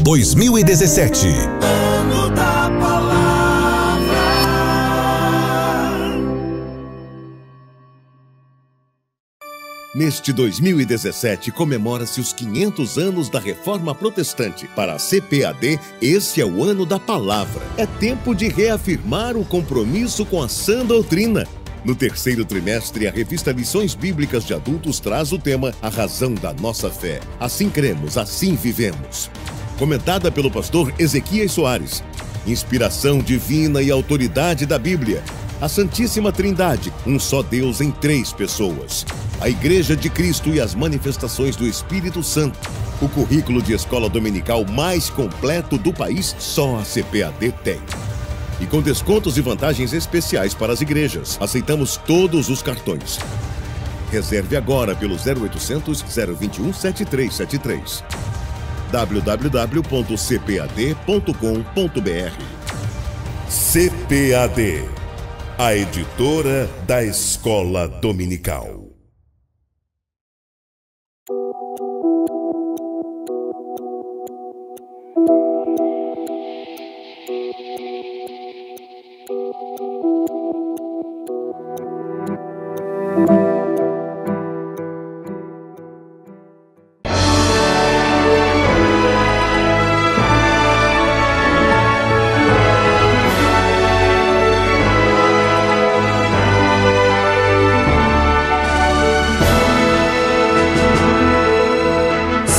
2017. Ano da Palavra. Neste 2017, comemora-se os 500 anos da Reforma Protestante. Para a CPAD, esse é o ano da Palavra. É tempo de reafirmar o compromisso com a sã doutrina. No terceiro trimestre, a revista Lições Bíblicas de Adultos traz o tema A Razão da Nossa Fé. Assim cremos, assim vivemos. Comentada pelo pastor Ezequias Soares. Inspiração divina e autoridade da Bíblia. A Santíssima Trindade, um só Deus em 3 pessoas. A Igreja de Cristo e as manifestações do Espírito Santo. O currículo de escola dominical mais completo do país, só a CPAD tem. E com descontos e vantagens especiais para as igrejas. Aceitamos todos os cartões. Reserve agora pelo 0800 021 7373. www.cpad.com.br. CPAD, a editora da Escola Dominical.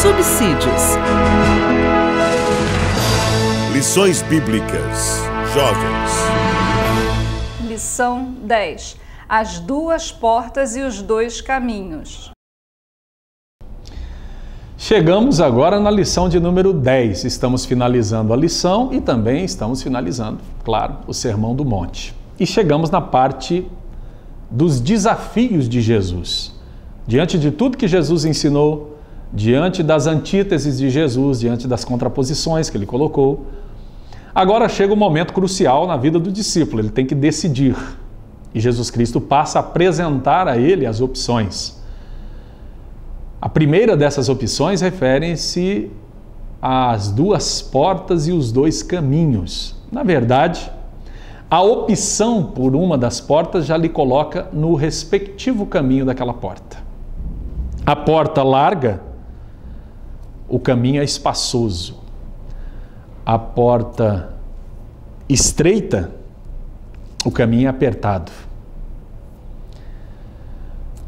Subsídios. Lições Bíblicas Jovens. Lição 10. As 2 portas e os 2 caminhos. Chegamos agora na lição de número 10. Estamos finalizando a lição e também estamos finalizando, claro, o Sermão do Monte. E chegamos na parte dos desafios de Jesus. Diante de tudo que Jesus ensinou, diante das antíteses de Jesus, diante das contraposições que ele colocou, agora chega um momento crucial na vida do discípulo, ele tem que decidir. E Jesus Cristo passa a apresentar a ele as opções. A primeira dessas opções refere-se às 2 portas e os 2 caminhos. Na verdade, a opção por uma das portas já lhe coloca no respectivo caminho daquela porta. A porta larga, o caminho é espaçoso. A porta estreita, o caminho é apertado.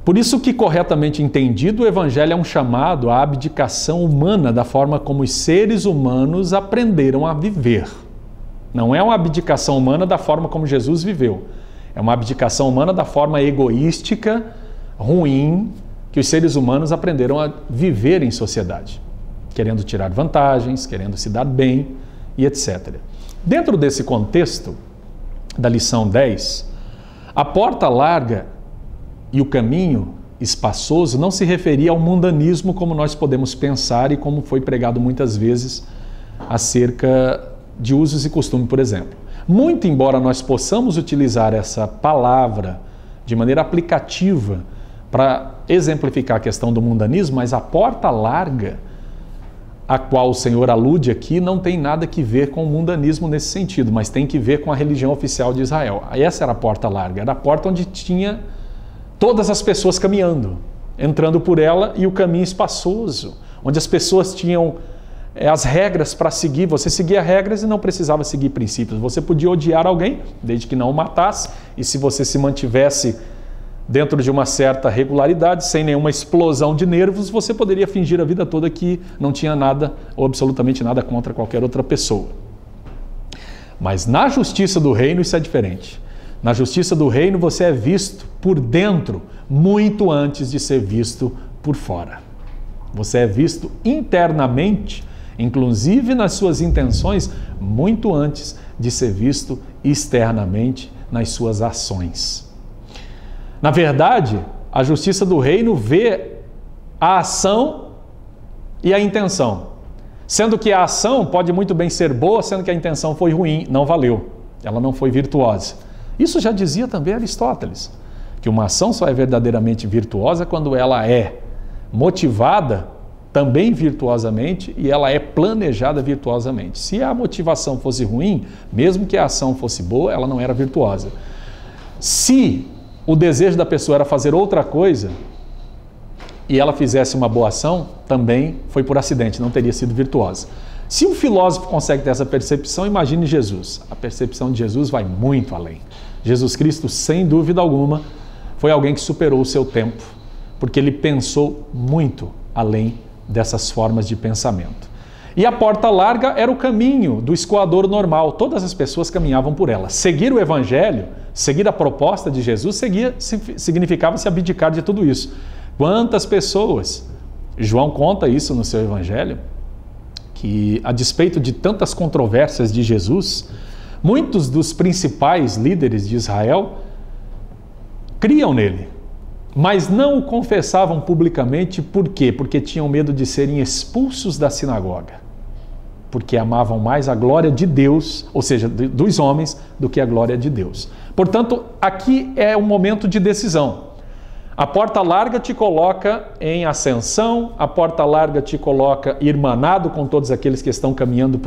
Por isso que, corretamente entendido, o Evangelho é um chamado à abdicação humana da forma como os seres humanos aprenderam a viver. Não é uma abdicação humana da forma como Jesus viveu. É uma abdicação humana da forma egoística, ruim, que os seres humanos aprenderam a viver em sociedade, querendo tirar vantagens, querendo se dar bem e etc. Dentro desse contexto da lição 10, a porta larga e o caminho espaçoso não se referia ao mundanismo como nós podemos pensar e como foi pregado muitas vezes acerca de usos e costumes, por exemplo. Muito embora nós possamos utilizar essa palavra de maneira aplicativa para exemplificar a questão do mundanismo, mas a porta larga a qual o Senhor alude aqui não tem nada que ver com o mundanismo nesse sentido, mas tem que ver com a religião oficial de Israel. Essa era a porta larga, era a porta onde tinha todas as pessoas caminhando, entrando por ela, e o caminho espaçoso, onde as pessoas tinham as regras para seguir. Você seguia regras e não precisava seguir princípios. Você podia odiar alguém, desde que não o matasse, e se você se mantivesse dentro de uma certa regularidade, sem nenhuma explosão de nervos, você poderia fingir a vida toda que não tinha nada ou absolutamente nada contra qualquer outra pessoa. Mas na justiça do reino isso é diferente. Na justiça do reino você é visto por dentro muito antes de ser visto por fora. Você é visto internamente, inclusive nas suas intenções, muito antes de ser visto externamente nas suas ações. Na verdade, a justiça do reino vê a ação e a intenção, sendo que a ação pode muito bem ser boa, sendo que a intenção foi ruim, não valeu, ela não foi virtuosa. Isso já dizia também Aristóteles, que uma ação só é verdadeiramente virtuosa quando ela é motivada também virtuosamente e ela é planejada virtuosamente. Se a motivação fosse ruim, mesmo que a ação fosse boa, ela não era virtuosa. Se o desejo da pessoa era fazer outra coisa e ela fizesse uma boa ação, também foi por acidente, não teria sido virtuosa. Se um filósofo consegue ter essa percepção, imagine Jesus. A percepção de Jesus vai muito além. Jesus Cristo, sem dúvida alguma, foi alguém que superou o seu tempo, porque ele pensou muito além dessas formas de pensamento. E a porta larga era o caminho do escoador normal, todas as pessoas caminhavam por ela. Seguir o Evangelho, seguir a proposta de Jesus, significava se abdicar de tudo isso. Quantas pessoas, João conta isso no seu Evangelho, que a despeito de tantas controvérsias de Jesus, muitos dos principais líderes de Israel criam nele, mas não o confessavam publicamente. Por quê? Porque tinham medo de serem expulsos da sinagoga, porque amavam mais a glória de Deus, ou seja, dos homens, do que a glória de Deus. Portanto, aqui é um momento de decisão. A porta larga te coloca em ascensão, a porta larga te coloca irmanado com todos aqueles que estão caminhando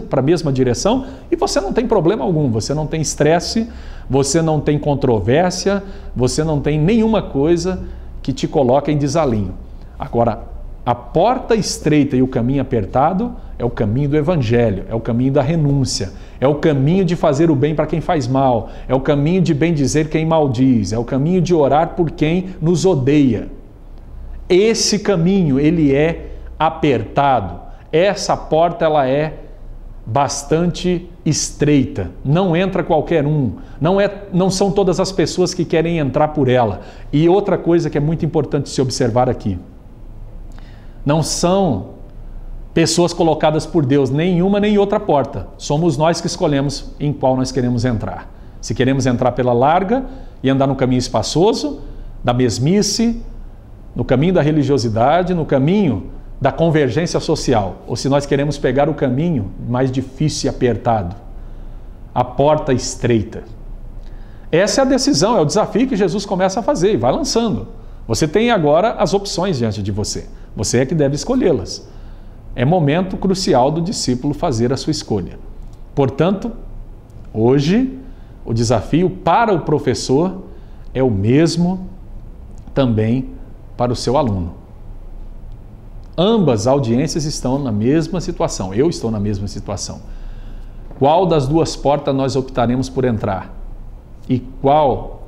para a mesma direção, e você não tem problema algum, você não tem estresse, você não tem controvérsia, você não tem nenhuma coisa que te coloque em desalinho. Agora, a porta estreita e o caminho apertado é o caminho do Evangelho, é o caminho da renúncia, é o caminho de fazer o bem para quem faz mal, é o caminho de bendizer quem maldiz, é o caminho de orar por quem nos odeia. Esse caminho, ele é apertado. Essa porta, ela é bastante estreita, não entra qualquer um, não são todas as pessoas que querem entrar por ela. E outra coisa que é muito importante se observar aqui, não são pessoas colocadas por Deus, nenhuma nem outra porta. Somos nós que escolhemos em qual nós queremos entrar. Se queremos entrar pela larga e andar no caminho espaçoso, da mesmice, no caminho da religiosidade, no caminho da convergência social, ou se nós queremos pegar o caminho mais difícil e apertado, a porta estreita. Essa é a decisão, é o desafio que Jesus começa a fazer e vai lançando. Você tem agora as opções diante de você. Você é que deve escolhê-las. É momento crucial do discípulo fazer a sua escolha. Portanto, hoje, o desafio para o professor é o mesmo também para o seu aluno. Ambas audiências estão na mesma situação. Eu estou na mesma situação. Qual das duas portas nós optaremos por entrar? E qual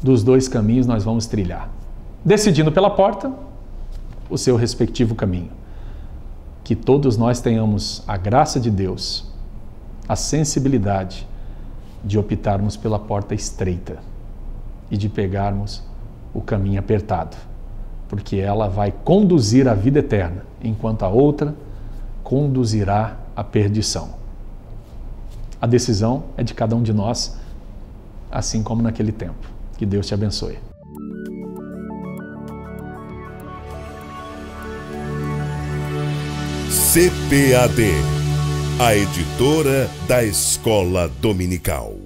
dos dois caminhos nós vamos trilhar? Decidindo pela porta, o seu respectivo caminho. Que todos nós tenhamos a graça de Deus, a sensibilidade de optarmos pela porta estreita e de pegarmos o caminho apertado, porque ela vai conduzir à vida eterna, enquanto a outra conduzirá à perdição. A decisão é de cada um de nós, assim como naquele tempo. Que Deus te abençoe. CPAD, a editora da Escola Dominical.